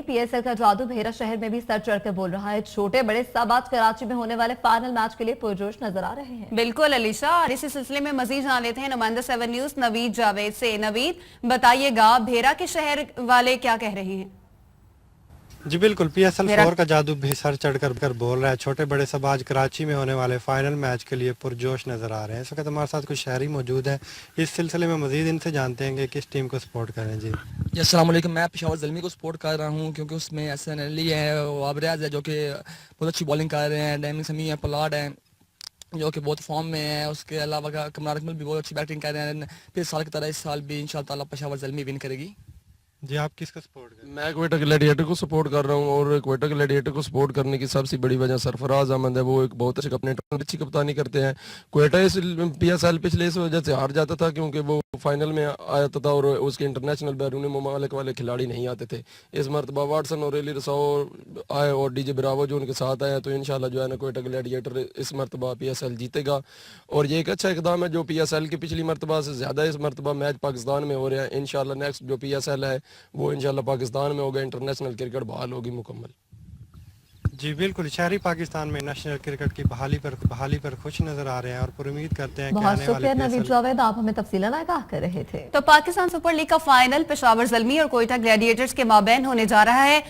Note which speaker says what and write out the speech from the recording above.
Speaker 1: PSL का जादू भेरा शहर में भी सर चढ़कर बोल रहा है। छोटे बड़े सब आज कराची में होने वाले फाइनल मैच के लिए पुरजोश नजर आ रहे हैं।
Speaker 2: बिल्कुल अलीशा, और इसी सिलसिले में मजीद जान लेते हैं नुमाइंदा 7 न्यूज नवीद जावेद से। नवीद, बताइएगा भेरा के शहर वाले क्या कह रहे हैं?
Speaker 3: जी बिल्कुल, पीएसएल 4 का जादू भी सर चढ़कर बोल रहा है। छोटे बड़े सब आज कराची में होने वाले फाइनल मैच के लिए पुरजोश नजर आ रहे हैं। इस वक्त हमारे साथ कुछ शहरी मौजूद हैं। इस सिलसिले में मजीद इनसे जानते हैं कि किस टीम को सपोर्ट करें। जी
Speaker 4: अस्सलाम वालेकुम। मैं पेशावर ज़ल्मी को सपोर्ट कर रहा हूँ क्योंकि उसमें एहसन अली है, वाबरियाज है जो कि बहुत अच्छी बॉलिंग कर रहे हैं, डैमिंग समी है, पलाड है जो कि बहुत फॉर्म में है। उसके अलावा कमरान अकमल भी बहुत अच्छी बैटिंग कर रहे हैं। फिर साल की तरह इस साल भी इंशाअल्लाह ताला पेशावर ज़ल्मी विन करेगी।
Speaker 3: जी, आप किसको सपोर्ट करें?
Speaker 5: मैं क्वेटा ग्लैडिएटर को सपोर्ट कर रहा हूँ और क्वेटा ग्लैडिएटर को सपोर्ट करने की सबसे बड़ी वजह सरफराज अहमद है। वो एक बहुत अच्छी कप्तानी करते हैं। क्वेटा इस पीएसएल पिछले इस वजह से हार जाता था क्योंकि वो फाइनल में आया था और उसके इंटरनेशनल बैरून ममालिक वाले खिलाड़ी नहीं आते थे। इस मरतबा वाटसन और एली रसाओ आए और डीजे ब्रावो जो उनके साथ आए, तो इंशाल्लाह जो है ना क्वेटा ग्लैडिएटर इस मरतबा पीएसएल जीतेगा। और ये एक अच्छा इकदाम है जो पीएसएल की पिछली मरतबा से ज़्यादा इस मरतबा मैच पाकिस्तान में हो रहे हैं। इंशाल्लाह नेक्स्ट जो पीएसएल है वो इंशाल्लाह पाकिस्तान में होगा, इंटरनेशनल क्रिकेट बहाल होगी मुकम्मल।
Speaker 3: जी बिल्कुल, शहरी पाकिस्तान में नेशनल क्रिकेट की बहाली पर खुश नजर आ रहे हैं और पर उम्मीद करते हैं कि
Speaker 1: बहुत
Speaker 3: आने वाले
Speaker 1: शुक्रिया नवीद जावेद, आप हमें तफसीलन आगाह कर रहे थे।
Speaker 2: तो पाकिस्तान सुपर लीग का फाइनल पेशावर ज़ल्मी और कोयटा ग्लैडिएटर्स के माबैन होने जा रहा है।